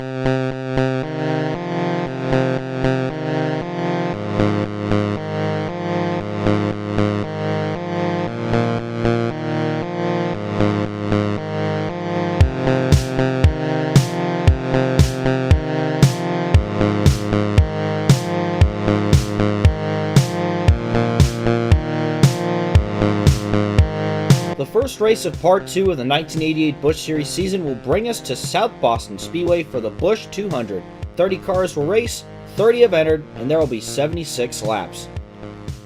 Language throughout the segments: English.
The first race of Part 2 of the 1988 Busch Series season will bring us to South Boston Speedway for the Busch 200. 30 cars will race, 30 have entered, and there will be 76 laps.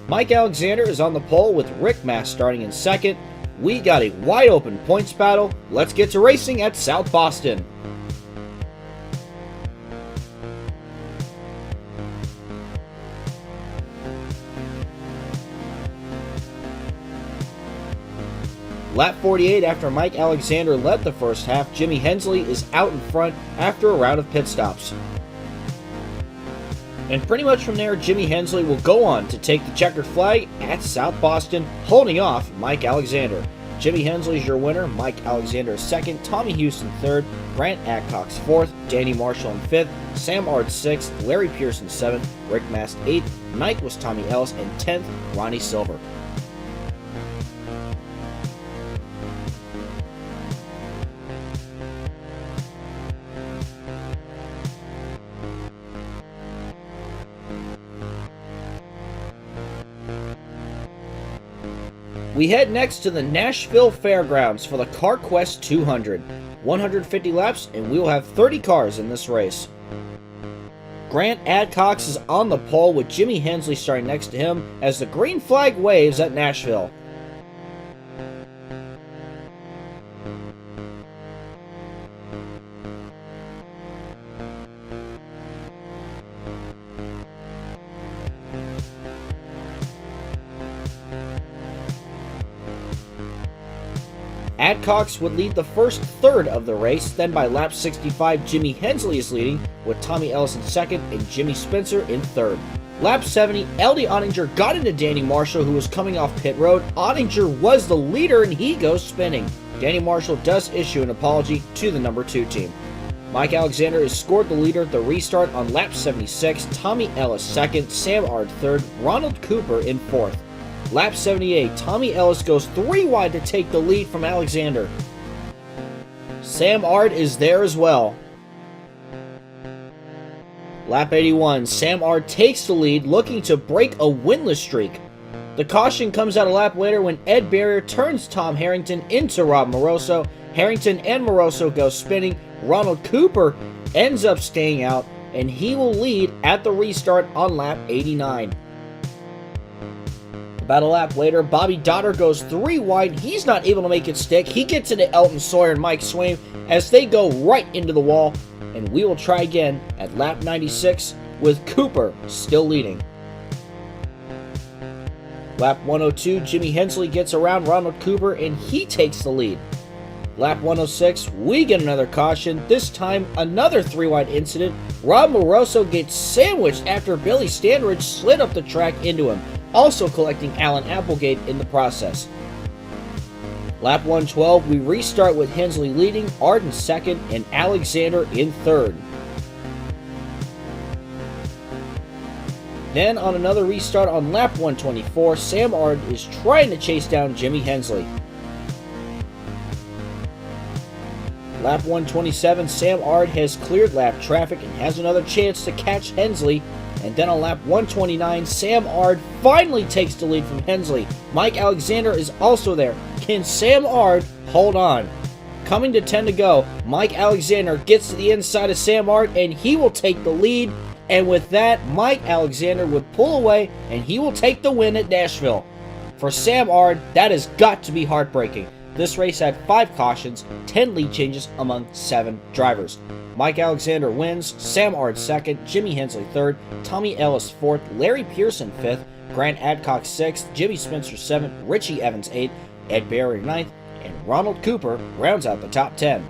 Mike Alexander is on the pole with Rick Mast starting in second. We got a wide open points battle. Let's get to racing at South Boston. Lap 48, after Mike Alexander led the first half, Jimmy Hensley is out in front after a round of pit stops. And pretty much from there, Jimmy Hensley will go on to take the checkered flag at South Boston, holding off Mike Alexander. Jimmy Hensley is your winner, Mike Alexander is second, Tommy Houston third, Grant Adcox fourth, Danny Marshall in fifth, Sam Ard sixth, Larry Pearson seventh, Rick Mast eighth, ninth was Tommy Ellis, and 10th, Ronnie Silver. We head next to the Nashville Fairgrounds for the CarQuest 200. 150 laps, and we will have 30 cars in this race. Grant Adcox is on the pole with Jimmy Hensley starting next to him as the green flag waves at Nashville. Adcox would lead the first third of the race, then by lap 65, Jimmy Hensley is leading, with Tommy Ellis in second and Jimmy Spencer in third. Lap 70, L.D. Ottinger got into Danny Marshall, who was coming off pit road. Ottinger was the leader, and he goes spinning. Danny Marshall does issue an apology to the number 2 team. Mike Alexander is scored the leader at the restart on lap 76, Tommy Ellis second, Sam Ard third, Ronald Cooper in fourth. Lap 78, Tommy Ellis goes 3 wide to take the lead from Alexander. Sam Ard is there as well. Lap 81, Sam Ard takes the lead, looking to break a winless streak. The caution comes out a lap later when Ed Barrier turns Tom Harrington into Rob Moroso. Harrington and Moroso go spinning. Ronald Cooper ends up staying out, and he will lead at the restart on lap 89. About a lap later, Bobby Dotter goes 3 wide. He's not able to make it stick. He gets into Elton Sawyer and Mike Swain as they go right into the wall. And we will try again at lap 96 with Cooper still leading. Lap 102, Jimmy Hensley gets around Ronald Cooper and he takes the lead. Lap 106, we get another caution. This time, another 3 wide incident. Rob Moroso gets sandwiched after Billy Standridge slid up the track into him, also collecting Alan Applegate in the process. Lap 112, we restart with Hensley leading, Ard in second, and Alexander in third. Then on another restart on lap 124, Sam Ard is trying to chase down Jimmy Hensley. Lap 127, Sam Ard has cleared lap traffic and has another chance to catch Hensley. And then on lap 129, Sam Ard finally takes the lead from Hensley. Mike Alexander is also there. Can Sam Ard hold on? Coming to 10 to go, Mike Alexander gets to the inside of Sam Ard and he will take the lead. And with that, Mike Alexander would pull away and he will take the win at Nashville. For Sam Ard, that has got to be heartbreaking. This race had 5 cautions, 10 lead changes among 7 drivers. Mike Alexander wins, Sam Ard second, Jimmy Hensley third, Tommy Ellis fourth, Larry Pearson fifth, Grant Adcox sixth, Jimmy Spencer seventh, Richie Evans eighth, Ed Barrier ninth, and Ronald Cooper rounds out the top 10.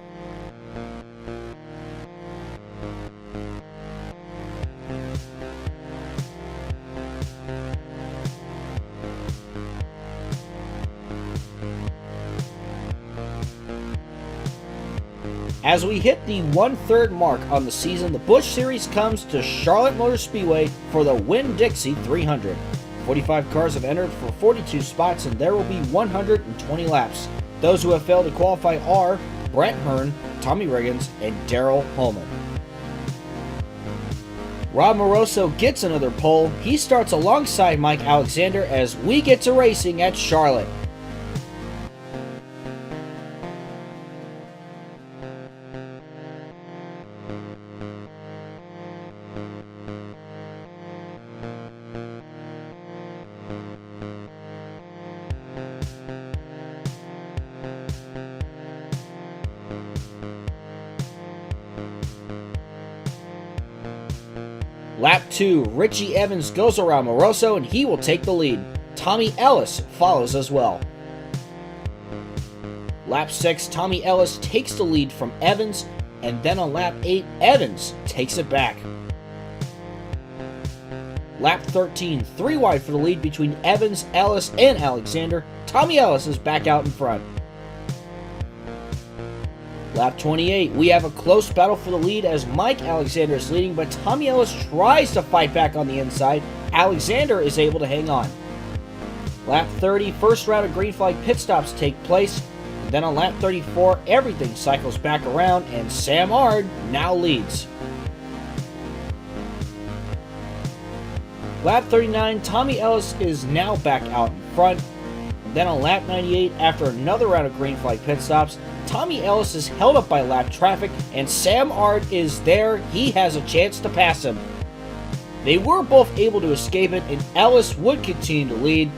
As we hit the 1/3 mark on the season, the Busch Series comes to Charlotte Motor Speedway for the Winn-Dixie 300. 45 cars have entered for 42 spots, and there will be 120 laps. Those who have failed to qualify are Brent Hearn, Tommy Riggins, and Darrell Holman. Rob Moroso gets another pole. He starts alongside Mike Alexander as we get to racing at Charlotte. Lap 2, Richie Evans goes around Moroso and he will take the lead. Tommy Ellis follows as well. Lap 6, Tommy Ellis takes the lead from Evans, and then on lap 8, Evans takes it back. Lap 13, 3 wide for the lead between Evans, Ellis, and Alexander. Tommy Ellis is back out in front. Lap 28, we have a close battle for the lead as Mike Alexander is leading, but Tommy Ellis tries to fight back on the inside. Alexander is able to hang on. Lap 30, first round of green flag pit stops take place. And then on lap 34, everything cycles back around and Sam Ard now leads. Lap 39, Tommy Ellis is now back out in front. And then on lap 98, after another round of green flag pit stops, Tommy Ellis is held up by lap traffic, and Sam Ard is there. He has a chance to pass him. They were both able to escape it, and Ellis would continue to lead.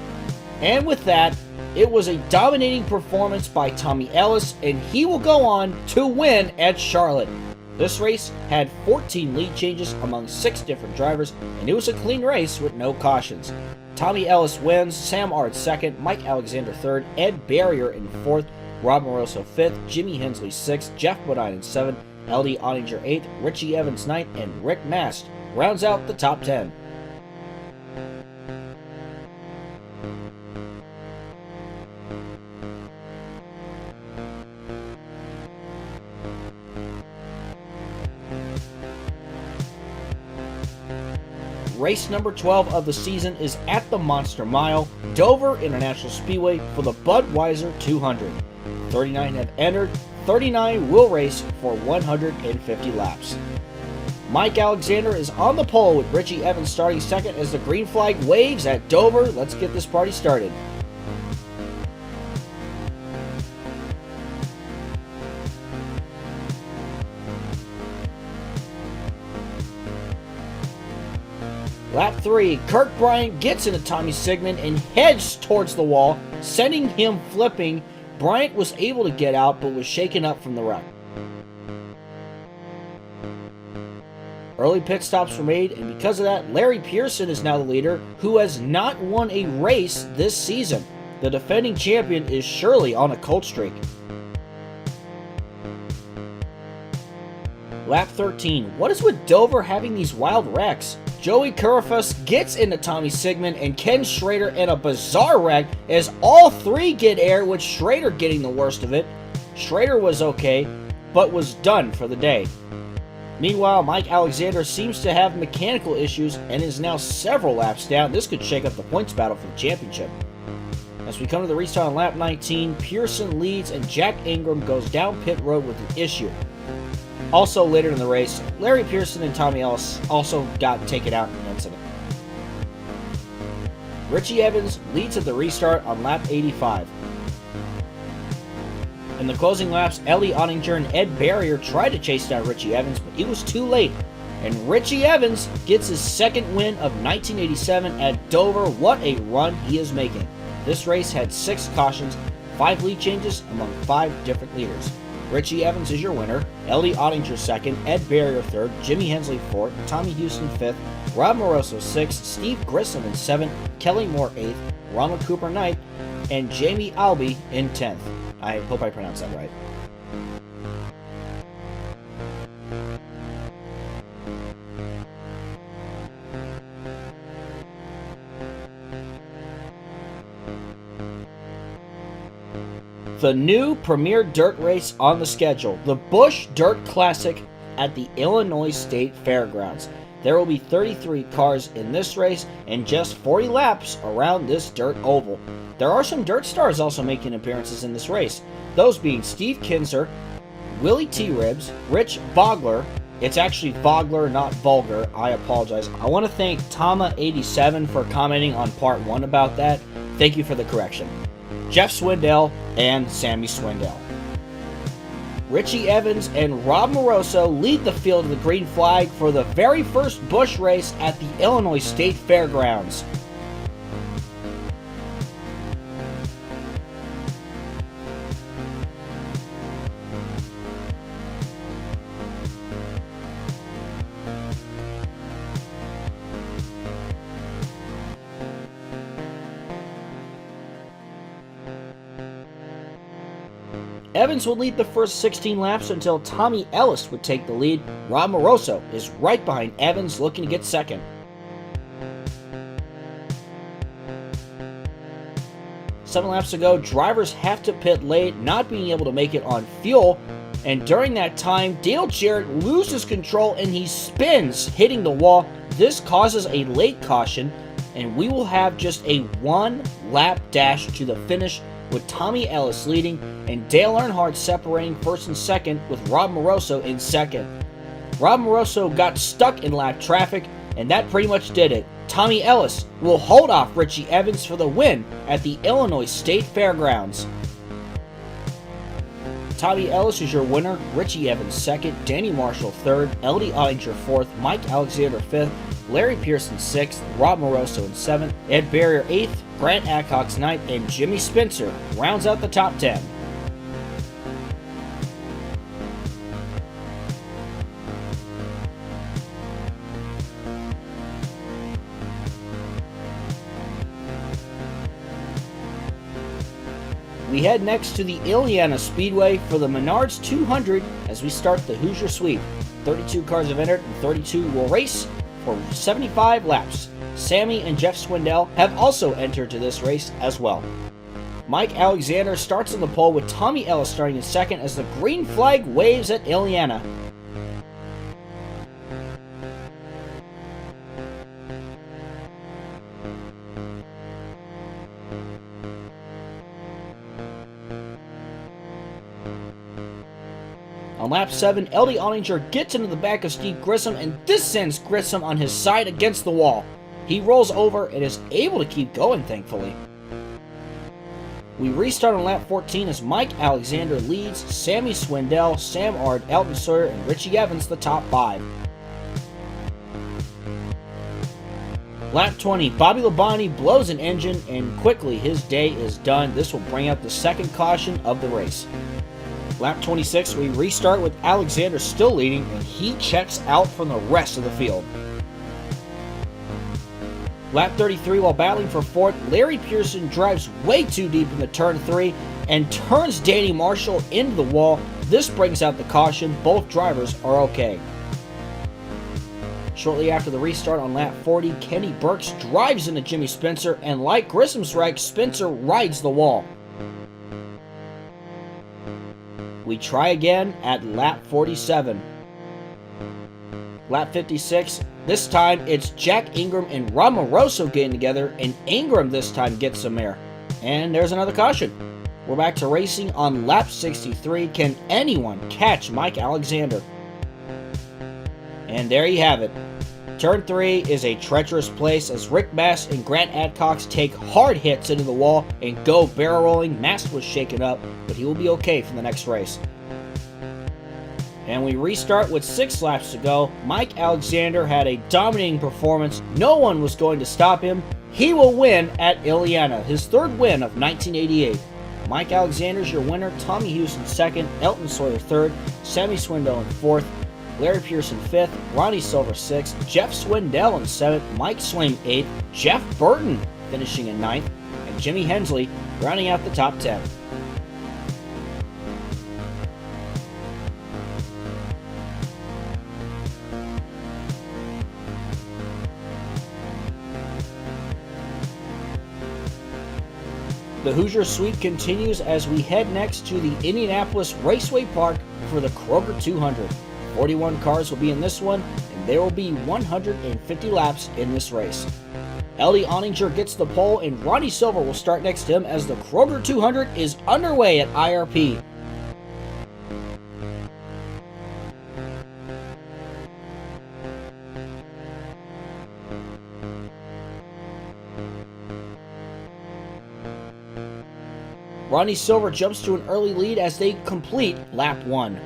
And with that, it was a dominating performance by Tommy Ellis, and he will go on to win at Charlotte. This race had 14 lead changes among 6 different drivers, and it was a clean race with no cautions. Tommy Ellis wins, Sam Ard second, Mike Alexander third, Ed Barrier in fourth, Rob Moroso 5th, Jimmy Hensley 6th, Jeff Bodine 7th, LD Ottinger 8th, Richie Evans 9th, and Rick Mast rounds out the top 10. Race number 12 of the season is at the Monster Mile, Dover International Speedway for the Budweiser 200. 39 have entered, 39 will race for 150 laps. Mike Alexander is on the pole with Richie Evans starting second as the green flag waves at Dover. Let's get this party started. Lap 3, Kirk Bryant gets into Tommy Sigmund and heads towards the wall, sending him flipping. Bryant was able to get out, but was shaken up from the wreck. Early pit stops were made, and because of that, Larry Pearson is now the leader, who has not won a race this season. The defending champion is surely on a cold streak. Lap 13, what is with Dover having these wild wrecks? Joey Kurifus gets into Tommy Sigmund and Ken Schrader in a bizarre wreck as all three get air, with Schrader getting the worst of it. Schrader was okay, but was done for the day. Meanwhile, Mike Alexander seems to have mechanical issues and is now several laps down. This could shake up the points battle for the championship. As we come to the restart on lap 19, Pearson leads and Jack Ingram goes down pit road with an issue. Also later in the race, Larry Pearson and Tommy Ellis also got taken out in an incident. Richie Evans leads at the restart on lap 85. In the closing laps, Ellie Ottinger and Ed Barrier tried to chase down Richie Evans, but it was too late. And Richie Evans gets his second win of 1987 at Dover. What a run he is making. This race had 6 cautions, 5 lead changes among 5 different leaders. Richie Evans is your winner, Ellie Ottinger second, Ed Barrier third, Jimmy Hensley fourth, Tommy Houston fifth, Rob Moroso sixth, Steve Grissom in seventh, Kelly Moore eighth, Ronald Cooper ninth, and Jamie Albee in 10th. I hope I pronounced that right. with a new premier dirt race on the schedule, the Busch Dirt Classic at the Illinois State Fairgrounds. There will be 33 cars in this race and just 40 laps around this dirt oval. There are some dirt stars also making appearances in this race, those being Steve Kinzer, Willie T-Ribs, Rich Vogler. It's actually Vogler, not Vulgar. I apologize. I want to thank Tama87 for commenting on part 1 about that. Thank you for the correction. Jeff Swindell and Sammy Swindell. Richie Evans and Rob Moroso lead the field of the green flag for the very first Busch race at the Illinois State Fairgrounds. Evans would lead the first 16 laps until Tommy Ellis would take the lead. Rob Moroso is right behind Evans, looking to get second. Seven laps ago, drivers have to pit late, not being able to make it on fuel. And during that time, Dale Jarrett loses control and he spins, hitting the wall. This causes a late caution, and we will have just a one-lap dash to the finish, with Tommy Ellis leading and Dale Earnhardt separating first and second, with Rob Moroso in second. Rob Moroso got stuck in lap traffic, and that pretty much did it. Tommy Ellis will hold off Richie Evans for the win at the Illinois State Fairgrounds. Tommy Ellis is your winner, Richie Evans second, Danny Marshall third, Eldie Ottinger fourth, Mike Alexander fifth, Larry Pearson 6th, Rob Moroso in 7th, Ed Barrier 8th, Grant Adcox 9th, and Jimmy Spencer rounds out the top 10. We head next to the Indiana Speedway for the Menards 200 as we start the Hoosier Sweep. 32 cars have entered and 32 will race for 75 laps. Sammy and Jeff Swindell have also entered to this race as well. Mike Alexander starts on the pole with Tommy Ellis starting in second as the green flag waves at Indiana. On lap 7, Eldie Ottinger gets into the back of Steve Grissom, and this sends Grissom on his side against the wall. He rolls over and is able to keep going, thankfully. We restart on lap 14 as Mike Alexander leads, Sammy Swindell, Sam Ard, Elton Sawyer, and Richie Evans the top 5. Lap 20, Bobby Labonte blows an engine, and quickly his day is done. This will bring out the second caution of the race. Lap 26, we restart with Alexander still leading, and he checks out from the rest of the field. Lap 33, while battling for fourth, Larry Pearson drives way too deep into turn 3 and turns Danny Marshall into the wall. This brings out the caution. Both drivers are okay. Shortly after the restart on lap 40, Kenny Burks drives into Jimmy Spencer, and like Grissom's wreck, Spencer rides the wall. We try again at lap 47. Lap 56, this time it's Jack Ingram and Rob Moroso getting together, and Ingram this time gets some air. And there's another caution. We're back to racing on lap 63. Can anyone catch Mike Alexander? And there you have it. Turn 3 is a treacherous place as Rick Mast and Grant Adcox take hard hits into the wall and go barrel rolling. Mast was shaken up, but he will be okay for the next race. And we restart with 6 laps to go. Mike Alexander had a dominating performance. No one was going to stop him. He will win at Indiana, his 3rd win of 1988. Mike Alexander's your winner, Tommy Houston 2nd, Elton Sawyer 3rd, Sammy Swindell in 4th, Larry Pearson 5th, Ronnie Silver 6th, Jeff Swindell in 7th, Mike Swain 8th, Jeff Burton finishing in 9th, and Jimmy Hensley rounding out the top 10. The Hoosier sweep continues as we head next to the Indianapolis Raceway Park for the Kroger 200. 41 cars will be in this one, and there will be 150 laps in this race. Eddie Oninger gets the pole, and Ronnie Silver will start next to him as the Kroger 200 is underway at IRP. Ronnie Silver jumps to an early lead as they complete lap 1.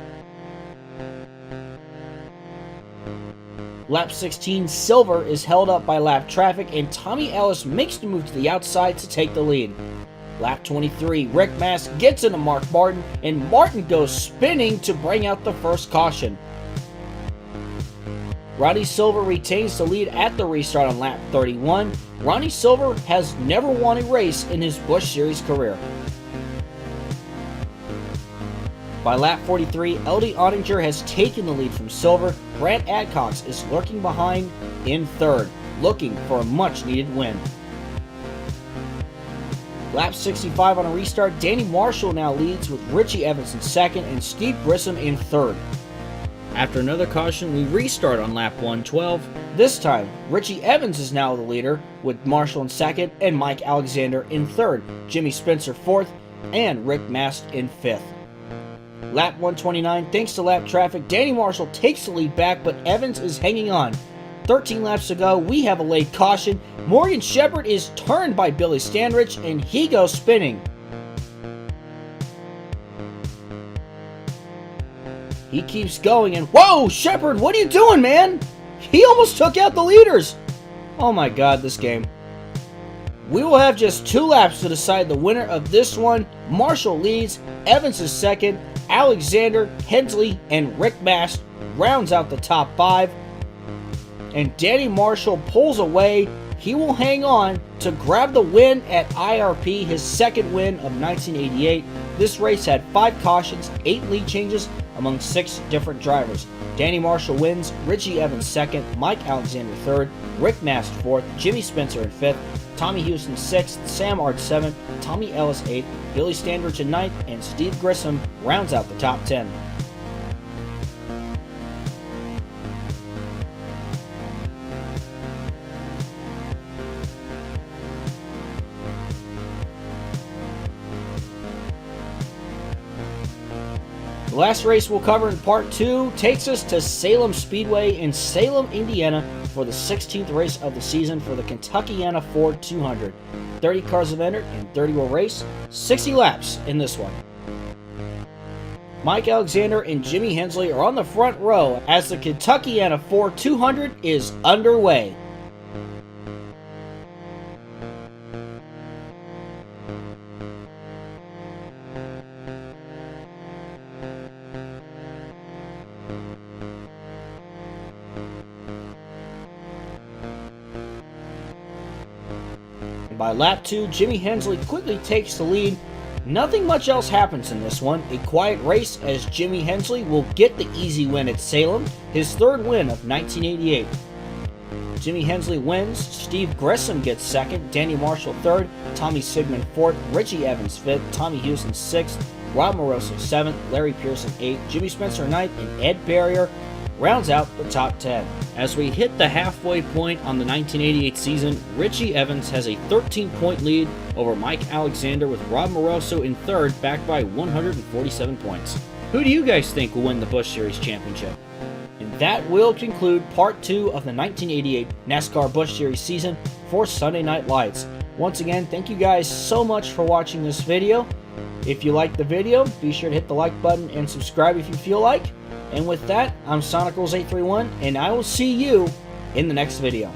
Lap 16, Silver is held up by lap traffic, and Tommy Ellis makes the move to the outside to take the lead. Lap 23, Rick Mast gets into Mark Martin, and Martin goes spinning to bring out the first caution. Ronnie Silver retains the lead at the restart on lap 31. Ronnie Silver has never won a race in his Busch Series career. By lap 43, Eddie Oninger has taken the lead from Silver. Grant Adcox is lurking behind in third, looking for a much-needed win. Lap 65 on a restart, Danny Marshall now leads with Richie Evans in second and Steve Grissom in third. After another caution, we restart on lap 112. This time, Richie Evans is now the leader with Marshall in second and Mike Alexander in third, Jimmy Spencer fourth, and Rick Mast in fifth. Lap 129, thanks to lap traffic, Danny Marshall takes the lead back, but Evans is hanging on. 13 laps to go, we have a late caution. Morgan Shepherd is turned by Billy Standrich, and he goes spinning. He keeps going, and whoa, Shepherd, what are you doing, man? He almost took out the leaders. Oh my God, this game. We will have just 2 laps to decide the winner of this one. Marshall leads, Evans is second, Alexander, Hensley, and Rick Mast rounds out the top 5. And Danny Marshall pulls away. He will hang on to grab the win at IRP, his second win of 1988. This race had 5 cautions, 8 lead changes among 6 different drivers. Danny Marshall wins, Richie Evans second, Mike Alexander third, Rick Mast fourth, Jimmy Spencer in fifth, Tommy Houston 6th, Sam Ard 7th, Tommy Ellis 8th, Billy Standrich in 9th, and Steve Grissom rounds out the top 10. The last race we'll cover in part 2 takes us to Salem Speedway in Salem, Indiana for the 16th race of the season for the Kentuckiana Ford 200. 30 cars have entered and 30 will race, 60 laps in this one. Mike Alexander and Jimmy Hensley are on the front row as the Kentuckiana Ford 200 is underway. By lap 2, Jimmy Hensley quickly takes the lead. Nothing much else happens in this one. A quiet race as Jimmy Hensley will get the easy win at Salem, his third win of 1988. Jimmy Hensley wins, Steve Grissom gets second, Danny Marshall third, Tommy Sigmund fourth, Richie Evans fifth, Tommy Houston sixth, Rob Moroso seventh, Larry Pearson eighth, Jimmy Spencer ninth, and Ed Barrier rounds out the top 10. As we hit the halfway point on the 1988 season, Richie Evans has a 13-point lead over Mike Alexander with Rob Moroso in third, backed by 147 points. Who do you guys think will win the Busch Series championship? And that will conclude part 2 of the 1988 NASCAR Busch Series season for Sunday Night Lights. Once again, thank you guys so much for watching this video. If you liked the video, be sure to hit the like button and subscribe if you feel like. And with that, I'm Sonicals831, and I will see you in the next video.